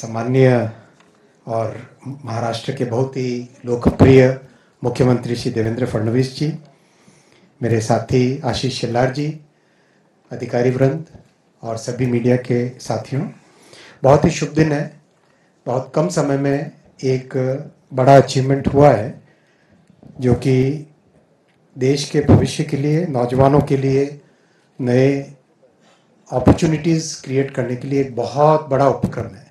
सम्माननीय और महाराष्ट्र के बहुत ही लोकप्रिय मुख्यमंत्री श्री देवेंद्र फडणवीस जी, मेरे साथी आशीष शेलार जी, अधिकारी वृंद और सभी मीडिया के साथियों, बहुत ही शुभ दिन है। बहुत कम समय में एक बड़ा अचीवमेंट हुआ है जो कि देश के भविष्य के लिए, नौजवानों के लिए नए अपॉर्चुनिटीज़ क्रिएट करने के लिए एक बहुत बड़ा उपक्रम है।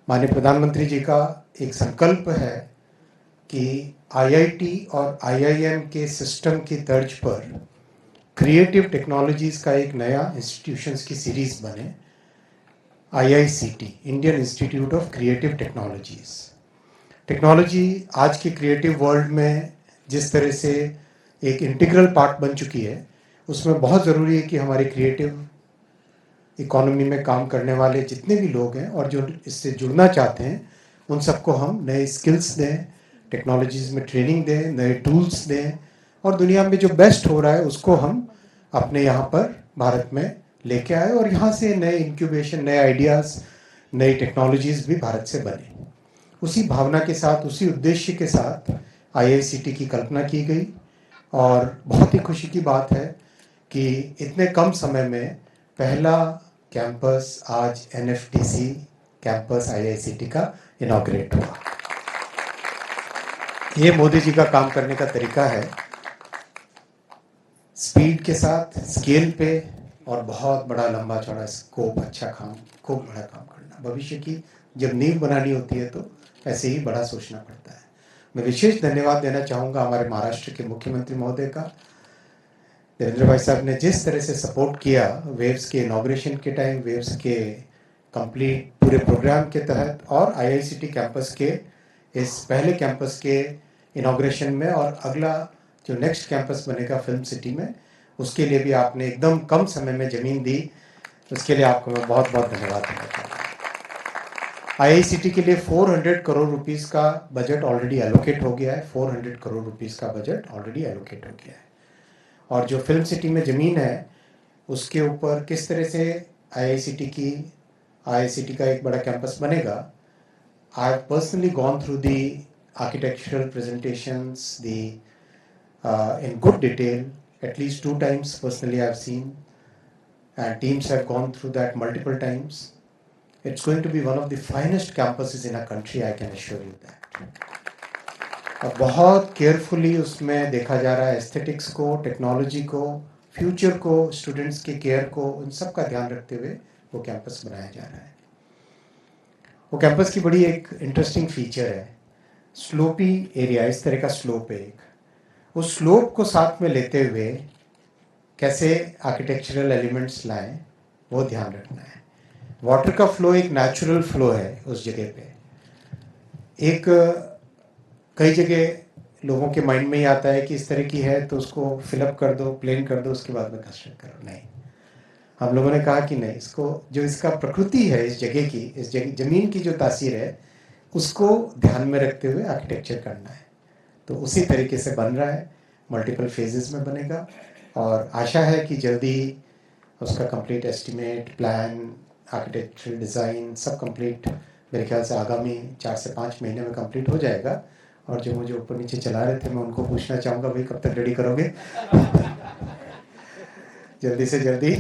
माननीय प्रधानमंत्री जी का एक संकल्प है कि आईआईटी और आईआईएम के सिस्टम की तर्ज पर क्रिएटिव टेक्नोलॉजीज़ का एक नया इंस्टीट्यूशंस की सीरीज़ बने, IICT, Indian institute of creative technologies. Technology आज के क्रिएटिव वर्ल्ड में जिस तरह से एक इंटीग्रल पार्ट बन चुकी है, उसमें बहुत ज़रूरी है कि हमारे क्रिएटिव इकोनॉमी में काम करने वाले जितने भी लोग हैं और जो इससे जुड़ना चाहते हैं, उन सबको हम नए स्किल्स दें, टेक्नोलॉजीज़ में ट्रेनिंग दें, नए टूल्स दें और दुनिया में जो बेस्ट हो रहा है उसको हम अपने यहाँ पर भारत में लेके आए और यहाँ से नए इंक्यूबेशन, नए आइडियाज़, नई टेक्नोलॉजीज़ भी भारत से बने। उसी भावना के साथ, उसी उद्देश्य के साथ आईआईसीटी की कल्पना की गई और बहुत ही खुशी की बात है कि इतने कम समय में पहला कैंपस आज एनएफटीसी कैंपस आईआईसीटी का इनॉग्रेट हुआ। ये मोदी जी का काम करने का तरीका है, स्पीड के साथ, स्केल पे और बहुत बड़ा लंबा चौड़ा स्कोप, अच्छा काम, खूब बड़ा काम करना। भविष्य की जब नींव बनानी होती है तो ऐसे ही बड़ा सोचना पड़ता है। मैं विशेष धन्यवाद देना चाहूँगा हमारे महाराष्ट्र के मुख्यमंत्री महोदय का। देवेंद्र भाई साहब ने जिस तरह से सपोर्ट किया वेव्स के इनॉग्रेशन के टाइम, वेव्स के कंप्लीट पूरे प्रोग्राम के तहत और आईआईसीटी कैंपस के इस पहले कैंपस के इनॉग्रेशन में और अगला जो नेक्स्ट कैंपस बनेगा फिल्म सिटी में, उसके लिए भी आपने एकदम कम समय में ज़मीन दी। उसके लिए आपको मैं बहुत बहुत धन्यवाद देना चाहूँगा। आईआईसीटी के लिए 400 करोड़ रुपीस का बजट ऑलरेडी एलोकेट हो गया है। 400 करोड़ रुपीस का बजट ऑलरेडी एलोकेट हो गया है और जो फिल्म सिटी में ज़मीन है उसके ऊपर किस तरह से आईआईसीटी का एक बड़ा कैंपस बनेगा। I have personally gone through the architectural presentations in good detail at least 2 times personally I've seen, and teams have gone through that multiple times. It's going to be one of the finest campuses in our country, I can assure you that. अब बहुत carefully उसमें देखा जा रहा है aesthetics को, technology को, future को, स्टूडेंट्स के केयर को, उन सब का ध्यान रखते हुए वो कैंपस बनाया जा रहा है। वो कैंपस की बड़ी एक इंटरेस्टिंग फीचर है, स्लोपी एरिया, इस तरह का स्लोप है एक। उस स्लोप को साथ में लेते हुए कैसे आर्किटेक्चरल एलिमेंट्स लाएं, वो ध्यान रखना है। वाटर का फ्लो एक नेचुरल फ्लो है उस जगह पे। एक कई जगह लोगों के माइंड में ही आता है कि इस तरह की है तो उसको फिलअप कर दो, प्लेन कर दो, उसके बाद में कंस्ट्रक्ट करो। नहीं, हम लोगों ने कहा कि नहीं, इसको जो इसका प्रकृति है इस जगह की, इस जगह ज़मीन की जो तासीर है उसको ध्यान में रखते हुए आर्किटेक्चर करना है। तो उसी तरीके से बन रहा है, मल्टीपल फेजेस में बनेगा और आशा है कि जल्दी ही उसका complete estimate, plan, architectural design सब कंप्लीट मेरे ख्याल से आगामी 4 से 5 महीने में कंप्लीट हो जाएगा। और जो मुझे ऊपर नीचे चला रहे थे, मैं उनको पूछना चाहूँगा, भाई कब तक रेडी करोगे? जल्दी से जल्दी।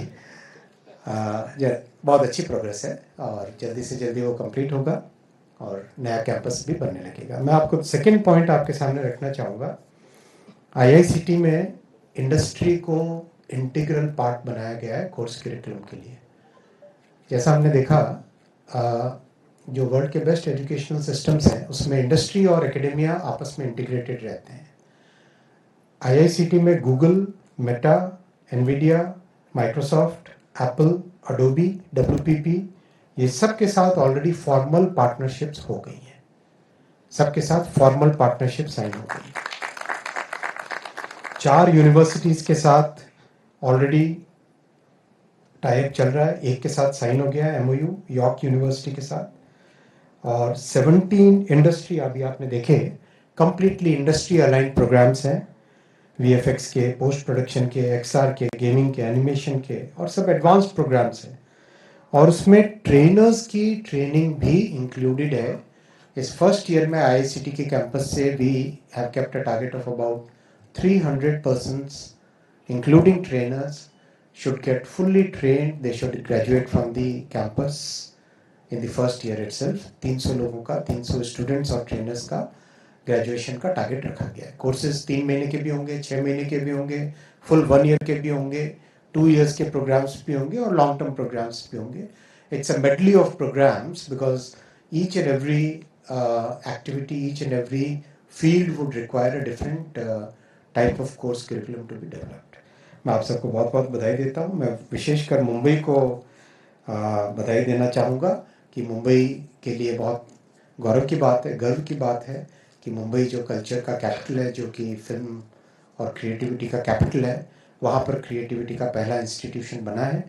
बहुत अच्छी प्रोग्रेस है और जल्दी से जल्दी वो कंप्लीट होगा और नया कैंपस भी बनने लगेगा। मैं आपको सेकंड पॉइंट आपके सामने रखना चाहूँगा। आईआईसीटी में इंडस्ट्री को इंटीग्रल पार्ट बनाया गया है कोर्स करिकुलम के लिए। जैसा हमने देखा, जो वर्ल्ड के बेस्ट एजुकेशनल सिस्टम्स हैं उसमें इंडस्ट्री और एकेडेमिया आपस में इंटीग्रेटेड रहते हैं। आईआईसीटी में Google, Meta, Nvidia, Microsoft, Apple, Adobe, WPP, ये सब के साथ ऑलरेडी फॉर्मल पार्टनरशिप्स हो गई हैं। सबके साथ फॉर्मल पार्टनरशिप साइन हो गई। 4 यूनिवर्सिटीज़ के साथ ऑलरेडी टाइप चल रहा है। एक के साथ साइन हो गया है एमओयू, यॉर्क यूनिवर्सिटी के साथ, और 17 इंडस्ट्री, अभी आपने देखे, कंप्लीटली इंडस्ट्री अलाइंड प्रोग्राम्स हैं। वीएफएक्स के, पोस्ट प्रोडक्शन के, एक्सआर के, गेमिंग के, एनिमेशन के और सब एडवांस प्रोग्राम्स हैं। और उसमें ट्रेनर्स की ट्रेनिंग भी इंक्लूडेड है। इस फर्स्ट ईयर में IICT के कैंपस से we have kept a target of about 300 persons including trainers should get fully trained. They should graduate from the campus in the first year itself. 300 लोगों का, 300 students और trainers का graduation का target रखा गया है। कोर्सेज 3 महीने के भी होंगे, 6 महीने के भी होंगे, फुल 1 ईयर के भी होंगे, 2 years के प्रोग्राम्स भी होंगे और लॉन्ग टर्म प्रोग्राम्स भी होंगे। It's a medley of programs because each and every activity, each and every field would require a different type of course curriculum to be developed. मैं आप सबको बहुत बहुत बधाई देता हूँ। मैं विशेषकर मुंबई को बधाई देना चाहूँगा कि मुंबई के लिए बहुत गौरव की बात है, गर्व की बात है कि मुंबई जो कल्चर का कैपिटल है, जो कि फिल्म और क्रिएटिविटी का कैपिटल है, वहाँ पर क्रिएटिविटी का पहला इंस्टीट्यूशन बना है।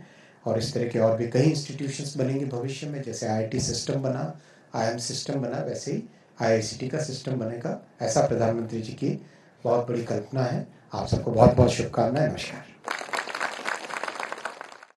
और इस तरह के और भी कई इंस्टीट्यूशंस बनेंगे भविष्य में। जैसे IIT सिस्टम बना, IIM सिस्टम बना, वैसे ही IICT का सिस्टम बनेगा। ऐसा प्रधानमंत्री जी की बहुत बड़ी कल्पना है। आप सबको बहुत बहुत शुभकामनाएं। नमस्कार।